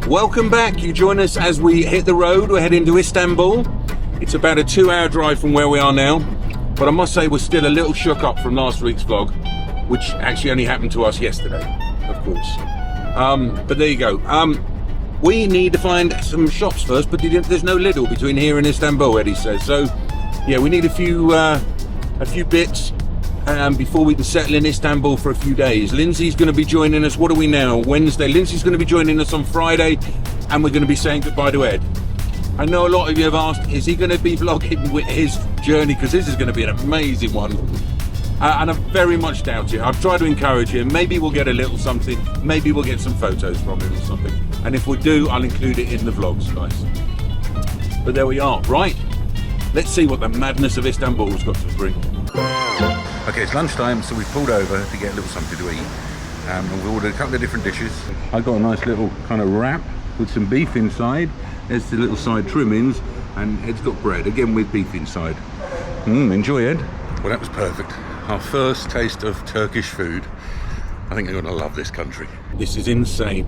Welcome back. You join us as we hit the road. We're heading to Istanbul. It's about a 2-hour drive from where we are now, but I must say we're still a little shook up from last week's vlog, which actually only happened to us yesterday, of course. But there you go. We need to find some shops first, but there's no Lidl between here and Istanbul, Eddie says. So yeah, we need a few bits before we can settle in Istanbul for a few days. Lindsay's going to be joining us. What are we now? Wednesday. Lindsay's going to be joining us on Friday, and we're going to be saying goodbye to Ed. I know a lot of you have asked, is he going to be vlogging with his journey? Because this is going to be an amazing one. And I very much doubt it. I've tried to encourage him. Maybe we'll get a little something. Maybe we'll get some photos from him or something. And if we do, I'll include it in the vlogs, guys. But there we are. Right. Let's see what the madness of Istanbul's got to bring. Okay, it's lunchtime, so we pulled over to get a little something to eat. And we ordered a couple of different dishes. I got a nice little kind of wrap with some beef inside. There's the little side trimmings, and Ed's got bread, again with beef inside. Enjoy, Ed. Well, that was perfect. Our first taste of Turkish food. I think you're gonna love this country. This is insane.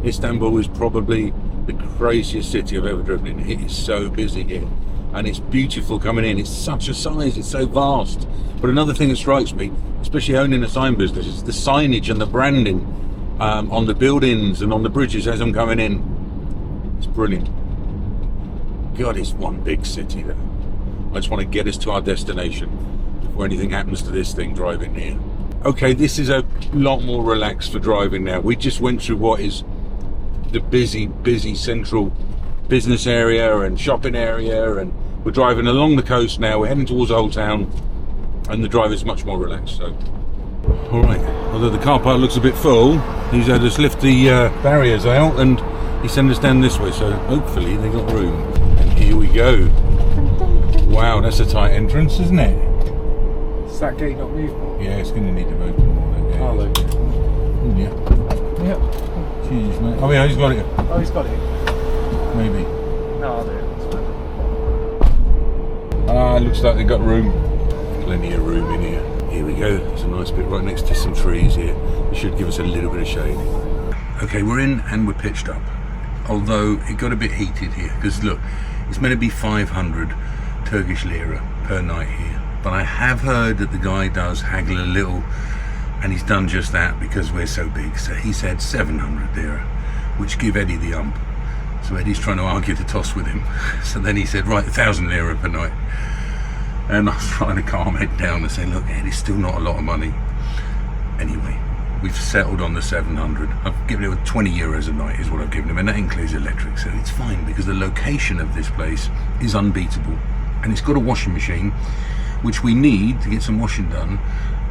Istanbul is probably the craziest city I've ever driven in. It is so busy here. And it's beautiful coming in. It's such a size, it's so vast. But another thing that strikes me, especially owning a sign business, is the signage and the branding on the buildings and on the bridges as I'm coming in. It's brilliant. God, it's one big city though. I just want to get us to our destination before anything happens to this thing driving here. Okay, this is a lot more relaxed for driving now. We just went through what is the busy central business area and shopping area, and we're driving along the coast now. We're heading towards Old Town, and the drive is much more relaxed. So, all right. Although the car park looks a bit full, he's had us lift the barriers out, and he sent us down this way. So hopefully they got room. And here we go. Wow, that's a tight entrance, isn't it? Is that gate not movable? Yeah, it's going to need to open more. Oh, look. Yeah. Yep. Jeez, mate. Oh yeah, he's got it. Oh, he's got it. Maybe. No, there. Looks like they've got room. Plenty of room in here. Here we go. It's a nice bit right next to some trees here. It should give us a little bit of shade. Okay, we're in and we're pitched up. Although it got a bit heated here, because look, it's meant to be 500 Turkish lira per night here. But I have heard that the guy does haggle a little, and he's done just that because we're so big. So he said 700 lira, which give Eddie the ump. So Eddie's trying to argue the toss with him. So then he said, right, 1,000 lira per night. And I was trying to calm Ed down and say, look, Ed, it's still not a lot of money. Anyway, we've settled on the 700. I've given him 20 euros a night is what I've given him, and that includes electric, so it's fine because the location of this place is unbeatable. And it's got a washing machine, which we need to get some washing done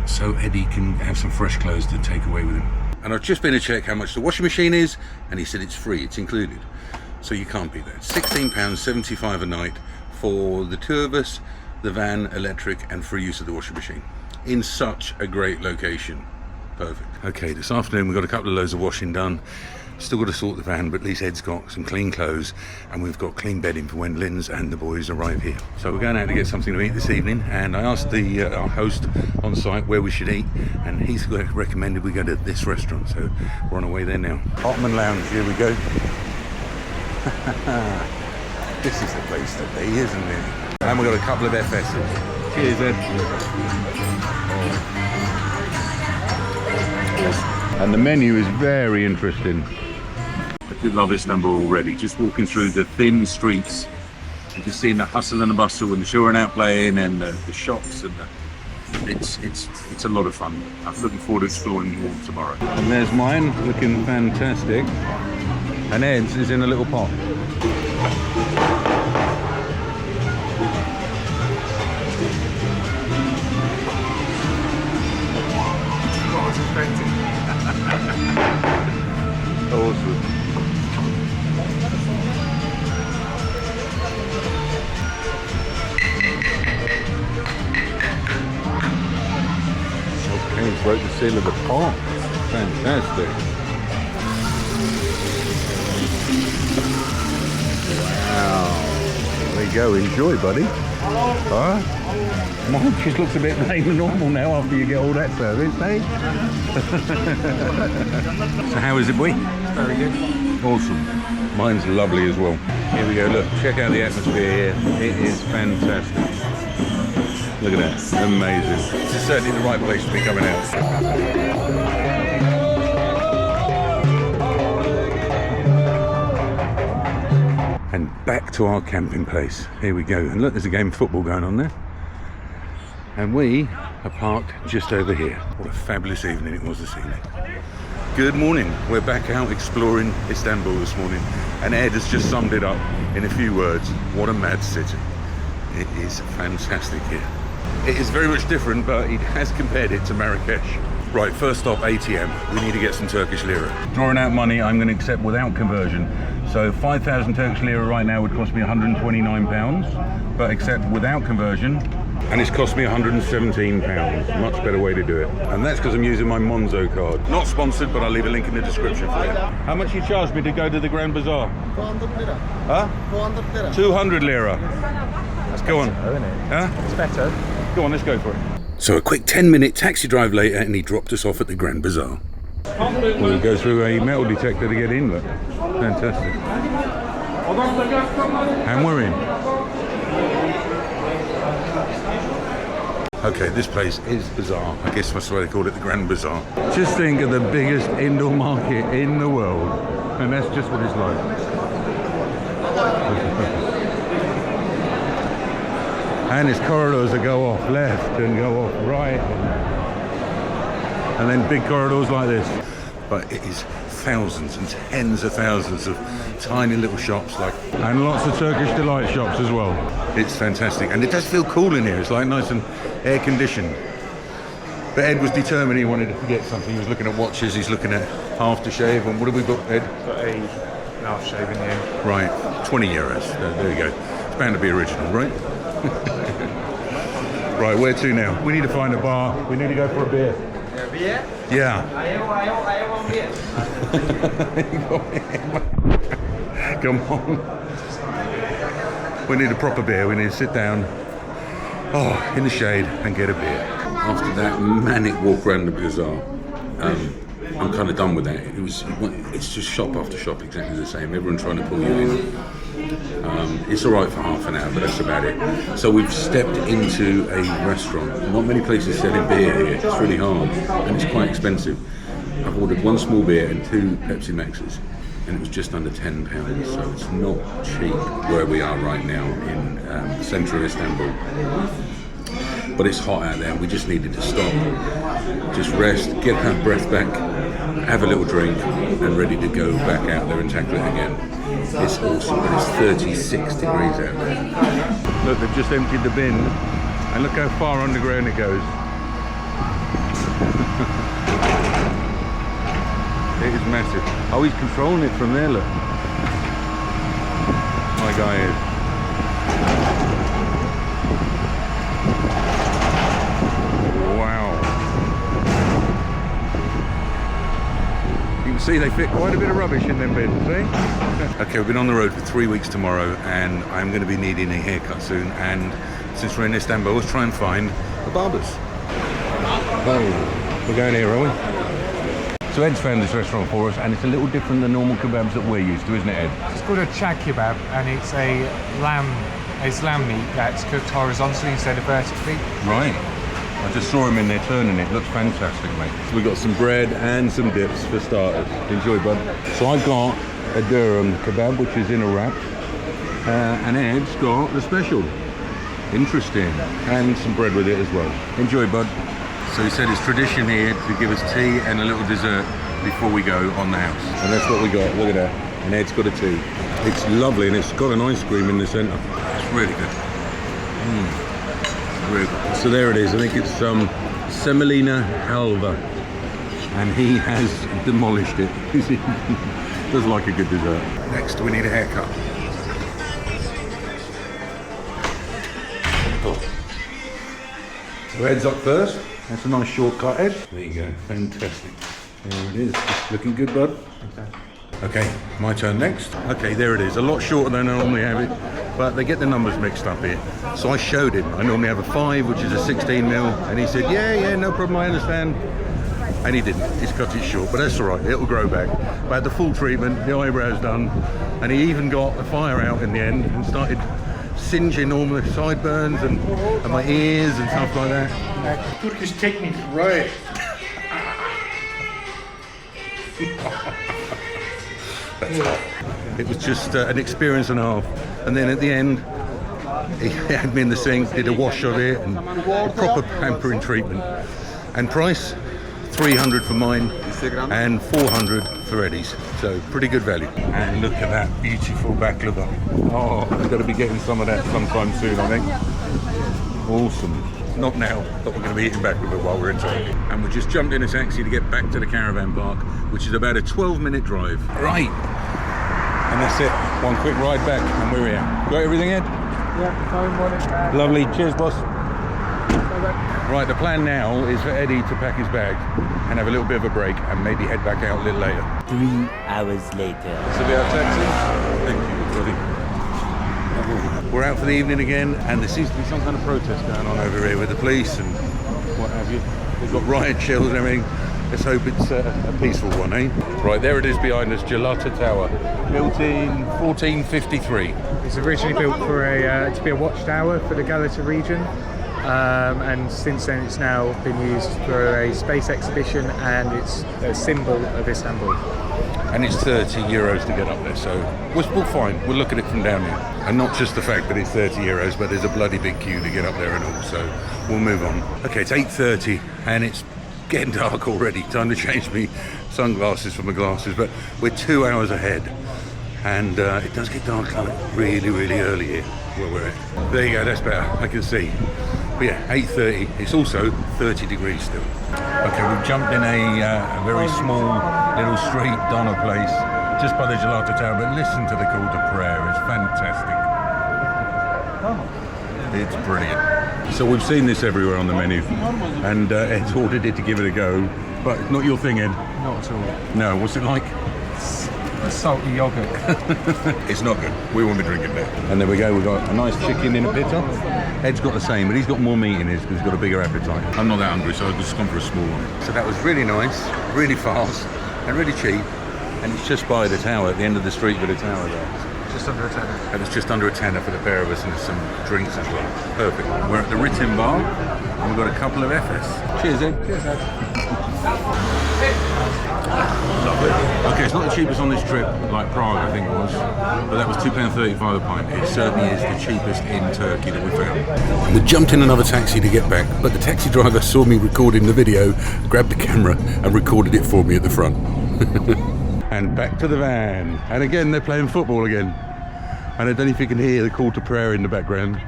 so Eddie can have some fresh clothes to take away with him. And I've just been to check how much the washing machine is, and he said it's free, it's included. So you can't beat that. £16.75 a night for the two of us, the van, electric, and free use of the washing machine. In such a great location. Perfect. Okay, this afternoon we've got a couple of loads of washing done. Still got to sort the van, but at least Ed's got some clean clothes, and we've got clean bedding for when Lynn's and the boys arrive here. So we're going out to get something to eat this evening, and I asked our host on site where we should eat, and he's recommended we go to this restaurant, so we're on our way there now. Hotman Lounge, here we go. This is the place to be, isn't it? And we've got a couple of FSs. Cheers, Ed. And the menu is very interesting. I do love Istanbul already. Just walking through the thin streets and just seeing the hustle and the bustle and the children out playing and the shops, and it's a lot of fun. I'm looking forward to exploring more tomorrow. And there's mine, looking fantastic. And Ed's is in a little pot. Awesome. Okay, broke the seal of the pot. Fantastic. Wow. There you go. Enjoy, buddy. Huh? Mine just looks a bit lame and normal now after you get all that service, eh? So how is it, boy? Very good. Awesome. Mine's lovely as well. Here we go, look, check out the atmosphere here. It is fantastic. Look at that, amazing. This is certainly the right place to be coming out. And back to our camping place. Here we go. And look, there's a game of football going on there. And we are parked just over here. What a fabulous evening it was this evening. Good morning. We're back out exploring Istanbul this morning. And Ed has just summed it up in a few words. What a mad city. It is fantastic here. It is very much different, but he has compared it to Marrakesh. Right, first stop, ATM. We need to get some Turkish lira. Drawing out money, I'm going to accept without conversion. So 5,000 Turkish lira right now would cost me £129, but accept without conversion. And it's cost me £117. Much better way to do it. And that's because I'm using my Monzo card. Not sponsored, but I'll leave a link in the description for you. How much you charged me to go to the Grand Bazaar? 200 lira. Huh? 200 lira. 200 lira. That's Go on. better, isn't it? Huh? It's better. Go on, let's go for it. So a quick 10-minute taxi drive later and he dropped us off at the Grand Bazaar. We'll go through a metal detector to get in, look. Fantastic. And we're in. Okay, this place is bizarre. I guess that's why they call it the Grand Bazaar. Just think of the biggest indoor market in the world. And that's just what it's like. And it's corridors that go off left and go off right. And then big corridors like this. But it is thousands and tens of thousands of tiny little shops, and lots of Turkish delight shops as well. It's fantastic, and it does feel cool in here. It's like nice and air conditioned. But Ed was determined he wanted to get something. He was looking at watches. He's looking at aftershave. And what have we got, Ed? Got a aftershave in the end. Right, 20 euros. There you go. It's bound to be original, right? Right, where to now? We need to find a bar. We need to go for a beer. Beer? Yeah. I want beer. Come on. We need a proper beer. We need to sit down, in the shade and get a beer. After that manic walk around the bazaar, I'm kind of done with that. It's just shop after shop, exactly the same. Everyone trying to pull you in. It's all right for half an hour, but that's about it. So we've stepped into a restaurant. Not many places selling beer here. It's really hard, and it's quite expensive. I've ordered one small beer and 2 Pepsi Maxes, and it was just under £10. So it's not cheap where we are right now in the centre of Istanbul. But it's hot out there, and we just needed to stop, just rest, get our breath back, have a little drink, and ready to go back out there and tackle it again. It's awesome, but it's 36 degrees out there. Look, they've just emptied the bin, and look how far underground it goes. It is massive. Oh, he's controlling it from there, look. My guy is. Wow. You can see they fit quite a bit of rubbish in them bins, see? Okay, we've been on the road for 3 weeks tomorrow, and I'm going to be needing a haircut soon, and since we're in Istanbul, let's try and find a barber's. Oh, we're going here, are we? So Ed's found this restaurant for us, and it's a little different than normal kebabs that we're used to, isn't it, Ed? It's called a chag kebab, and it's lamb meat that's cooked horizontally instead of vertically. Right. I just saw him in there turning it. Looks fantastic, mate. So we got some bread and some dips for starters. Enjoy, bud. So I got a Durham kebab, which is in a wrap, and Ed's got the special. Interesting. And some bread with it as well. Enjoy, bud. So he said it's tradition here to give us tea and a little dessert before we go on the house. And that's what we got. Look at that. And Ed's got a tea. It's lovely, and it's got an ice cream in the centre. It's really good. Really good. So there it is. I think it's semolina halva. And he has demolished it. He does like a good dessert. Next, we need a haircut. So Ed's up first. That's a nice shortcut, Ed. There you go, fantastic. There it is, looking good, bud. Okay, my turn next. Okay, there it is, a lot shorter than I normally have it, but they get the numbers mixed up here. So I showed him, I normally have a 5, which is a 16 mil, and he said, yeah, no problem, I understand. And he didn't, he's cut it short, but that's all right, it'll grow back. But I had the full treatment, the eyebrows done, and he even got the fire out in the end and started singeing all my sideburns and my ears and stuff like that. Turkish technique. Right. It was just an experience and a half. And then at the end, he had me in the sink, did a wash of it, and a proper pampering treatment. And price, 300 for mine and 400 for Eddie's. So pretty good value. And look at that beautiful baklava. Oh, I've got to be getting some of that sometime soon, I think. Awesome. Not now, but we're going to be eating baklava while we're in Turkey. And we just jumped in a taxi to get back to the caravan park, which is about a 12-minute drive. Right. And that's it. One quick ride back and we're here. Got everything, Ed? Yeah, phone wallet. Lovely. Cheers, boss. Right, the plan now is for Eddie to pack his bag and have a little bit of a break and maybe head back out a little later. 3 hours later. So we have taxi. Thank you, buddy. We're out for the evening again, and there seems to be some kind of protest going on over here with the police and what have you. They've got riot shells and everything. Let's hope it's a peaceful one, eh? Right, there it is behind us, Gelato Tower, built in 1453. It's originally built for to be a watchtower for the Galata region. And since then it's now been used for a space exhibition, and it's a symbol of Istanbul. And it's 30 euros to get up there, so we're fine. We'll look at it from down here. And not just the fact that it's 30 euros, but there's a bloody big queue to get up there and all, so we'll move on. Okay, it's 8:30 and it's getting dark already. Time to change me sunglasses for my glasses, but we're 2 hours ahead. And it does get dark like really, really early here where we're at. There you go, that's better, I can see. But yeah, 8:30, it's also 30 degrees still. Okay, we've jumped in a very small little street doner place just by the Gelato Tower, but listen to the call to prayer, it's fantastic. It's brilliant. So we've seen this everywhere on the menu, and Ed's ordered it to give it a go, but it's not your thing, Ed? Not at all. No, what's it like? Salty yogurt. It's not good. We won't be drinking that. And there we go. We've got a nice chicken in a pita. Ed's got the same, but he's got more meat in his because he's got a bigger appetite. I'm not that hungry, so I've just gone for a small one. So that was really nice, really fast, and really cheap. And it's just by the tower, at the end of the street with the tower there. Just under a tenner. And it's just under a tenner for the pair of us, and some drinks as well. Perfect. We're at the Written Bar, and we've got a couple of FS. Cheers, Ed. Cheers, Ed. Lovely. Okay, it's not the cheapest on this trip, like Prague I think it was, but that was £2.35 a pint. It certainly is the cheapest in Turkey that we found. We jumped in another taxi to get back, but the taxi driver saw me recording the video, grabbed the camera and recorded it for me at the front. And back to the van. And again, they're playing football again. And I don't know if you can hear the call to prayer in the background.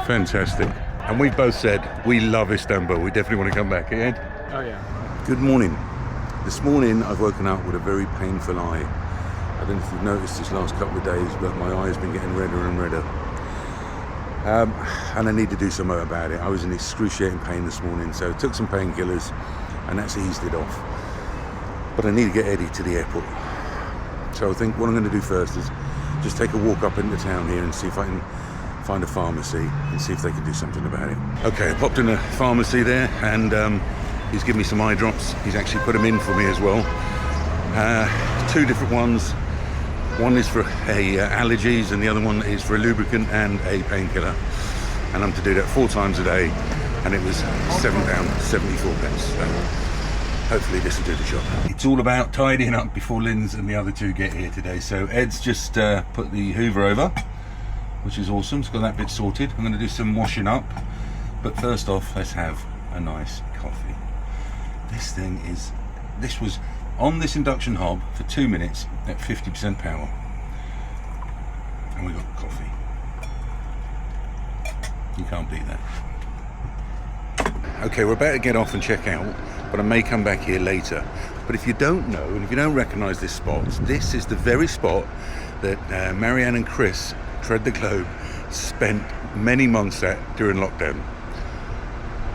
Fantastic. And we both said we love Istanbul. We definitely want to come back. Ed? Oh yeah. Good morning. This morning I've woken up with a very painful eye. I don't know if you've noticed this last couple of days, but my eye's been getting redder and redder. And I need to do something about it. I was in excruciating pain this morning, so I took some painkillers and that's eased it off. But I need to get Eddie to the airport. So I think what I'm going to do first is just take a walk up into town here and see if I can find a pharmacy and see if they can do something about it. Okay, I popped in a pharmacy there and he's given me some eye drops. He's actually put them in for me as well. 2 different ones. One is for allergies and the other one is for a lubricant and a painkiller. And I'm to do that 4 times a day, and it was £7.74. So hopefully this will do the job. It's all about tidying up before Lynn's and the other 2 get here today. So Ed's just put the Hoover over, which is awesome. It's got that bit sorted. I'm going to do some washing up. But first off, let's have a nice coffee. This was on this induction hob for 2 minutes at 50% power. And we got coffee. You can't beat that. Okay, we're about to get off and check out, but I may come back here later. But if you don't know, and if you don't recognise this spot, this is the very spot that Marianne and Chris, Tread the Globe, spent many months at during lockdown.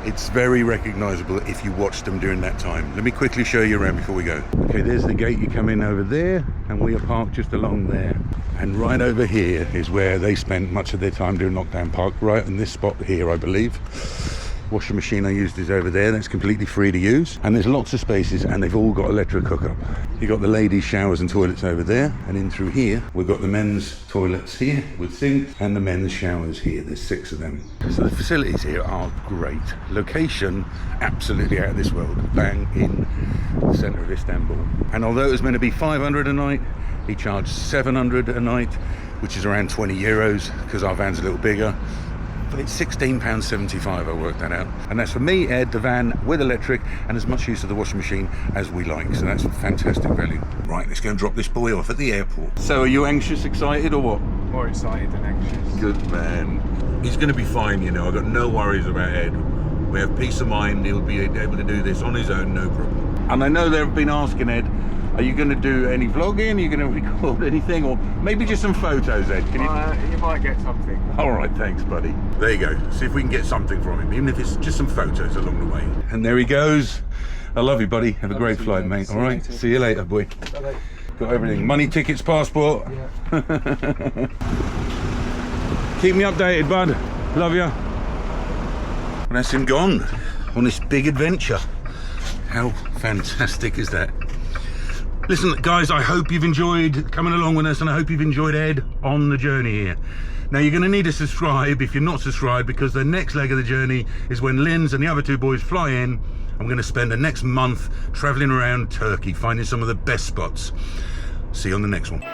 It's very recognisable if you watched them during that time. Let me quickly show you around before we go. Okay, there's the gate. You come in over there, and we are parked just along there. And right over here is where they spent much of their time during lockdown, parked right in this spot here, I believe. Washing machine I used is over there. That's completely free to use. And there's lots of spaces and they've all got electric hookup. You've got the ladies' showers and toilets over there. And in through here, we've got the men's toilets here with sinks and the men's showers here. There's 6 of them. So the facilities here are great. Location, absolutely out of this world. Bang in the centre of Istanbul. And although it was meant to be 500 a night, he charged 700 a night, which is around 20 euros because our van's a little bigger. But it's £16.75, I worked that out. And that's for me, Ed, the van with electric and as much use of the washing machine as we like. So that's fantastic value. Right, let's go and drop this boy off at the airport. So are you anxious, excited or what? More excited than anxious. Good man. He's going to be fine, you know. I've got no worries about Ed. We have peace of mind. He'll be able to do this on his own, no problem. And I know they've been asking Ed, are you going to do any vlogging? Are you going to record anything? Or maybe just some photos, Ed? Can you? You might get something. All right, thanks, buddy. There you go. See if we can get something from him, even if it's just some photos along the way. And there he goes. I love you, buddy. Have a great flight, mate. All right. See you later, boy. Bye-bye. Got everything. Money, tickets, passport. Yeah. Keep me updated, bud. Love you. And that's him gone on this big adventure. How fantastic is that? Listen, guys, I hope you've enjoyed coming along with us and I hope you've enjoyed Ed on the journey here. Now, you're going to need to subscribe if you're not subscribed because the next leg of the journey is when Linz and the other 2 boys fly in. I'm going to spend the next month travelling around Turkey, finding some of the best spots. See you on the next one.